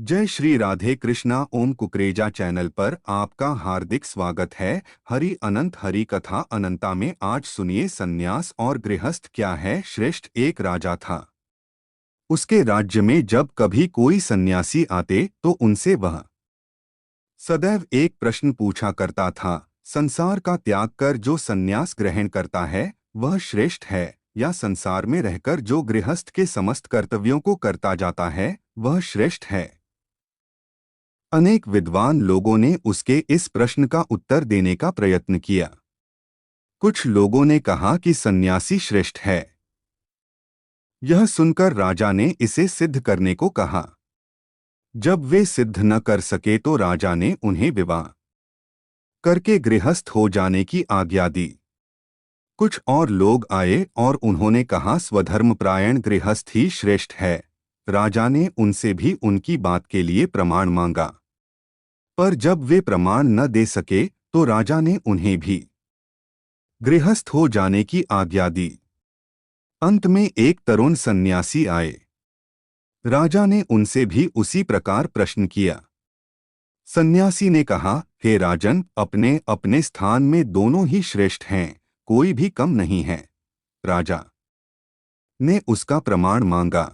जय श्री राधे कृष्णा। ओम कुकरेजा चैनल पर आपका हार्दिक स्वागत है। हरि अनंत हरि कथा अनंता में आज सुनिए सन्यास और गृहस्थ क्या है। श्रेष्ठ एक राजा था। उसके राज्य में जब कभी कोई सन्यासी आते तो उनसे वह सदैव एक प्रश्न पूछा करता था, संसार का त्याग कर जो सन्यास ग्रहण करता है वह श्रेष्ठ है, या संसार में रहकर जो गृहस्थ के समस्त कर्तव्यों को करता जाता है वह श्रेष्ठ है। अनेक विद्वान लोगों ने उसके इस प्रश्न का उत्तर देने का प्रयत्न किया। कुछ लोगों ने कहा कि सन्यासी श्रेष्ठ है। यह सुनकर राजा ने इसे सिद्ध करने को कहा। जब वे सिद्ध न कर सके तो राजा ने उन्हें विवाह करके गृहस्थ हो जाने की आज्ञा दी। कुछ और लोग आए और उन्होंने कहा स्वधर्मपरायण गृहस्थ ही श्रेष्ठ है। राजा ने उनसे भी उनकी बात के लिए प्रमाण मांगा, पर जब वे प्रमाण न दे सके तो राजा ने उन्हें भी गृहस्थ हो जाने की आज्ञा दी। अंत में एक तरुण सन्यासी आए। राजा ने उनसे भी उसी प्रकार प्रश्न किया। सन्यासी ने कहा, हे राजन, अपने अपने स्थान में दोनों ही श्रेष्ठ हैं, कोई भी कम नहीं है। राजा ने उसका प्रमाण मांगा।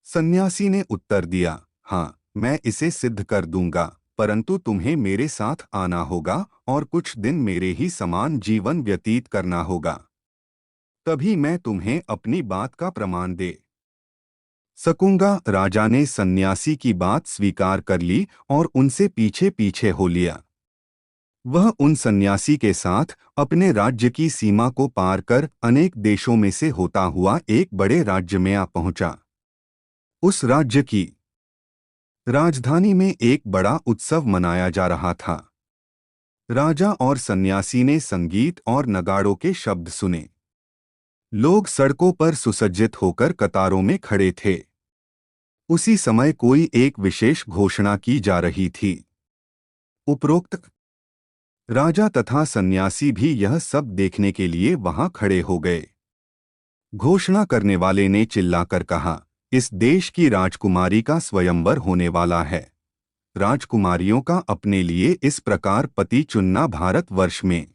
सन्यासी ने उत्तर दिया, हाँ, मैं इसे सिद्ध कर दूंगा, परंतु तुम्हें मेरे साथ आना होगा और कुछ दिन मेरे ही समान जीवन व्यतीत करना होगा, तभी मैं तुम्हें अपनी बात का प्रमाण दे सकूंगा। राजा ने सन्यासी की बात स्वीकार कर ली और उनसे पीछे पीछे हो लिया। वह उन सन्यासी के साथ अपने राज्य की सीमा को पार कर अनेक देशों में से होता हुआ एक बड़े राज्य में आ पहुंचा। उस राज्य की राजधानी में एक बड़ा उत्सव मनाया जा रहा था। राजा और सन्यासी ने संगीत और नगाड़ों के शब्द सुने। लोग सड़कों पर सुसज्जित होकर कतारों में खड़े थे। उसी समय कोई एक विशेष घोषणा की जा रही थी। उपरोक्त राजा तथा सन्यासी भी यह सब देखने के लिए वहां खड़े हो गए। घोषणा करने वाले ने चिल्लाकर कहा, इस देश की राजकुमारी का स्वयंवर होने वाला है। राजकुमारियों का अपने लिए इस प्रकार पति चुनना भारतवर्ष में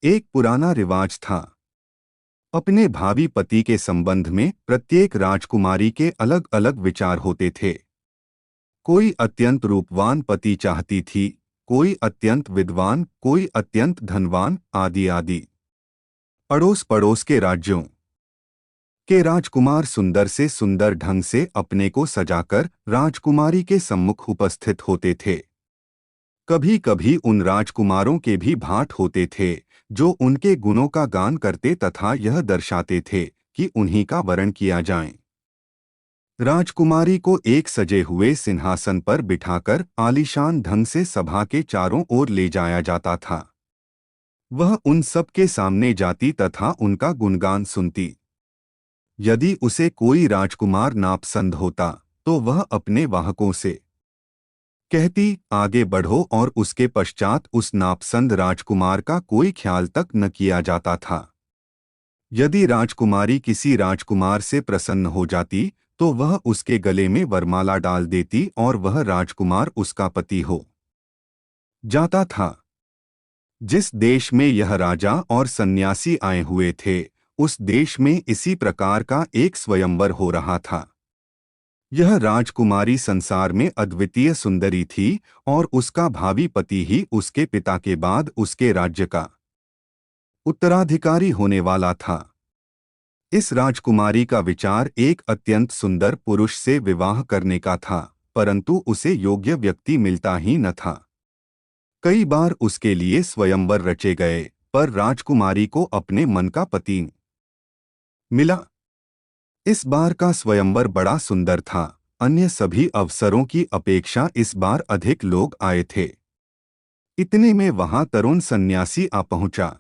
एक पुराना रिवाज था। अपने भावी पति के संबंध में प्रत्येक राजकुमारी के अलग अलग विचार होते थे। कोई अत्यंत रूपवान पति चाहती थी, कोई अत्यंत विद्वान, कोई अत्यंत धनवान, आदि आदि। अड़ोस पड़ोस के राज्यों के राजकुमार सुंदर से सुंदर ढंग से अपने को सजाकर राजकुमारी के सम्मुख उपस्थित होते थे। कभी कभी उन राजकुमारों के भी भाट होते थे जो उनके गुणों का गान करते तथा यह दर्शाते थे कि उन्हीं का वरण किया जाए। राजकुमारी को एक सजे हुए सिंहासन पर बिठाकर आलीशान ढंग से सभा के चारों ओर ले जाया जाता था। वह उन सब के सामने जाती तथा उनका गुणगान सुनती। यदि उसे कोई राजकुमार नापसंद होता तो वह अपने वाहकों से कहती, आगे बढ़ो, और उसके पश्चात उस नापसंद राजकुमार का कोई ख्याल तक न किया जाता था। यदि राजकुमारी किसी राजकुमार से प्रसन्न हो जाती तो वह उसके गले में वरमाला डाल देती और वह राजकुमार उसका पति हो जाता था। जिस देश में यह राजा और सन्यासी आए हुए थे उस देश में इसी प्रकार का एक स्वयंवर हो रहा था। यह राजकुमारी संसार में अद्वितीय सुंदरी थी और उसका भावी पति ही उसके पिता के बाद उसके राज्य का उत्तराधिकारी होने वाला था। इस राजकुमारी का विचार एक अत्यंत सुंदर पुरुष से विवाह करने का था, परंतु उसे योग्य व्यक्ति मिलता ही न था। कई बार उसके लिए स्वयंवर रचे गए, पर राजकुमारी को अपने मन का पति मिला। इस बार का स्वयंवर बड़ा सुंदर था। अन्य सभी अवसरों की अपेक्षा इस बार अधिक लोग आए थे। इतने में वहां तरुण सन्यासी आ पहुंचा।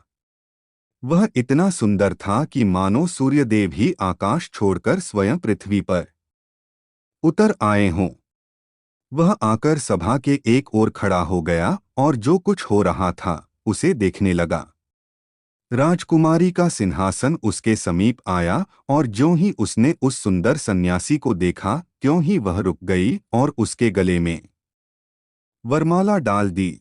वह इतना सुंदर था कि मानो सूर्यदेव ही आकाश छोड़कर स्वयं पृथ्वी पर उतर आए हों। वह आकर सभा के एक ओर खड़ा हो गया और जो कुछ हो रहा था उसे देखने लगा। राजकुमारी का सिंहासन उसके समीप आया और ज्यों ही उसने उस सुंदर सन्यासी को देखा त्यों ही वह रुक गई और उसके गले में वरमाला डाल दी।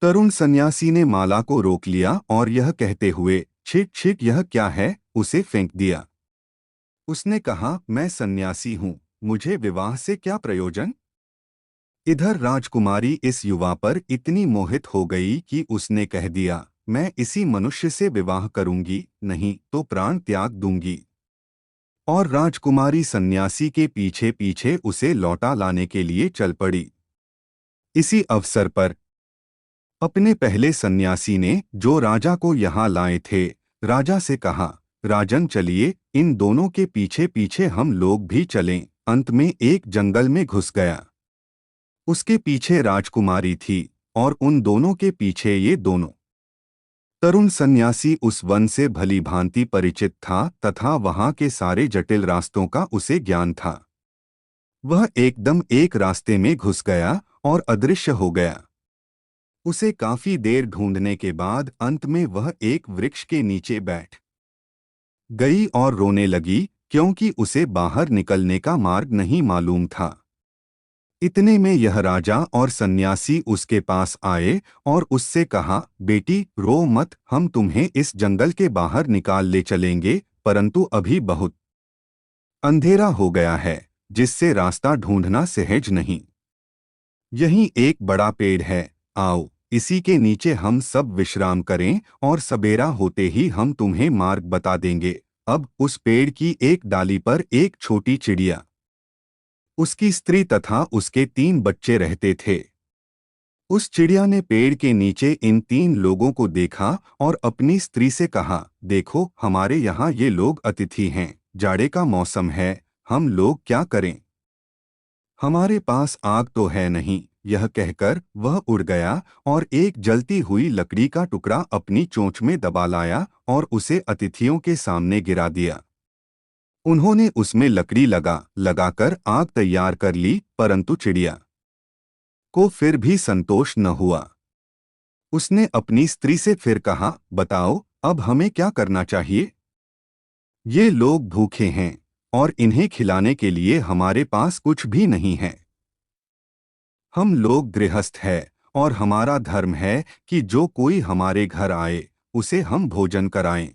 तरुण सन्यासी ने माला को रोक लिया और यह कहते हुए, छिट छिट यह क्या है, उसे फेंक दिया। उसने कहा, मैं सन्यासी हूँ, मुझे विवाह से क्या प्रयोजन। इधर राजकुमारी इस युवा पर इतनी मोहित हो गई कि उसने कह दिया, मैं इसी मनुष्य से विवाह करूंगी, नहीं तो प्राण त्याग दूंगी। और राजकुमारी सन्यासी के पीछे पीछे उसे लौटा लाने के लिए चल पड़ी। इसी अवसर पर अपने पहले सन्यासी ने, जो राजा को यहाँ लाए थे, राजा से कहा, राजन चलिए, इन दोनों के पीछे पीछे हम लोग भी चलें। अंत में एक जंगल में घुस गया। उसके पीछे राजकुमारी थी और उन दोनों के पीछे ये दोनों। तरुण सन्यासी उस वन से भली भांति परिचित था तथा वहां के सारे जटिल रास्तों का उसे ज्ञान था। वह एकदम एक रास्ते में घुस गया और अदृश्य हो गया। उसे काफी देर ढूंढने के बाद अंत में वह एक वृक्ष के नीचे बैठ गई और रोने लगी, क्योंकि उसे बाहर निकलने का मार्ग नहीं मालूम था। इतने में यह राजा और सन्यासी उसके पास आए और उससे कहा, बेटी रो मत, हम तुम्हें इस जंगल के बाहर निकाल ले चलेंगे, परंतु अभी बहुत अंधेरा हो गया है, जिससे रास्ता ढूंढना सहज नहीं। यहीं एक बड़ा पेड़ है, आओ इसी के नीचे हम सब विश्राम करें और सबेरा होते ही हम तुम्हें मार्ग बता देंगे। अब उस पेड़ की एक डाली पर एक छोटी चिड़िया, उसकी स्त्री तथा उसके 3 बच्चे रहते थे। उस चिड़िया ने पेड़ के नीचे इन 3 लोगों को देखा और अपनी स्त्री से कहा, देखो हमारे यहाँ ये लोग अतिथि हैं, जाड़े का मौसम है, हम लोग क्या करें, हमारे पास आग तो है नहीं। यह कहकर वह उड़ गया और एक जलती हुई लकड़ी का टुकड़ा अपनी चोंच में दबा लाया और उसे अतिथियों के सामने गिरा दिया। उन्होंने उसमें लकड़ी लगाकर आग तैयार कर ली, परंतु चिड़िया को फिर भी संतोष न हुआ। उसने अपनी स्त्री से फिर कहा, बताओ अब हमें क्या करना चाहिए। ये लोग भूखे हैं और इन्हें खिलाने के लिए हमारे पास कुछ भी नहीं है। हम लोग गृहस्थ हैं और हमारा धर्म है कि जो कोई हमारे घर आए उसे हम भोजन कराएं।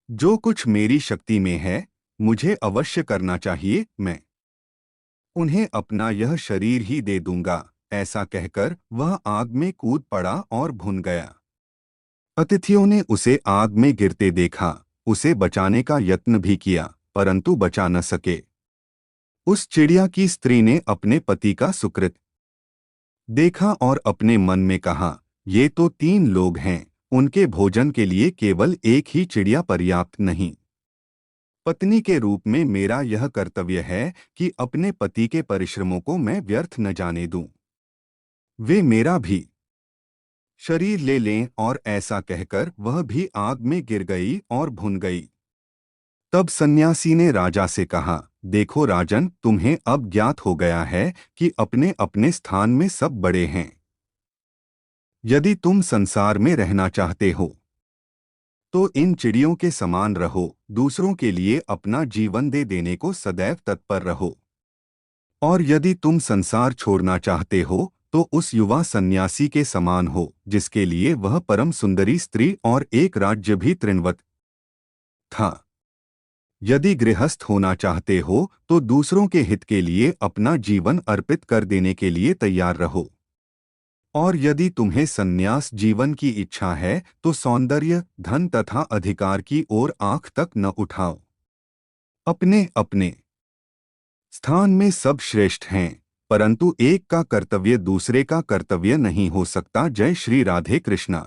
जो कुछ मेरी शक्ति में है मुझे अवश्य करना चाहिए, मैं उन्हें अपना यह शरीर ही दे दूंगा। ऐसा कहकर वह आग में कूद पड़ा और भुन गया। अतिथियों ने उसे आग में गिरते देखा, उसे बचाने का यत्न भी किया, परंतु बचा न सके। उस चिड़िया की स्त्री ने अपने पति का सुकृत देखा और अपने मन में कहा, ये तो 3 लोग हैं, उनके भोजन के लिए केवल एक ही चिड़िया पर्याप्त नहीं। पत्नी के रूप में मेरा यह कर्तव्य है कि अपने पति के परिश्रमों को मैं व्यर्थ न जाने दूं। वे मेरा भी शरीर ले लें। और ऐसा कहकर वह भी आग में गिर गई और भुन गई। तब सन्यासी ने राजा से कहा, देखो राजन, तुम्हें अब ज्ञात हो गया है कि अपने अपने स्थान में सब बड़े हैं। यदि तुम संसार में रहना चाहते हो तो इन चिड़ियों के समान रहो, दूसरों के लिए अपना जीवन दे देने को सदैव तत्पर रहो। और यदि तुम संसार छोड़ना चाहते हो तो उस युवा सन्यासी के समान हो, जिसके लिए वह परम सुंदरी स्त्री और एक राज्य भी तृणवत था। यदि गृहस्थ होना चाहते हो तो दूसरों के हित के लिए अपना जीवन अर्पित कर देने के लिए तैयार रहो। और यदि तुम्हें संन्यास जीवन की इच्छा है तो सौंदर्य, धन तथा अधिकार की ओर आंख तक न उठाओ। अपने अपने स्थान में सब श्रेष्ठ हैं, परंतु एक का कर्तव्य दूसरे का कर्तव्य नहीं हो सकता। जय श्री राधे कृष्णा।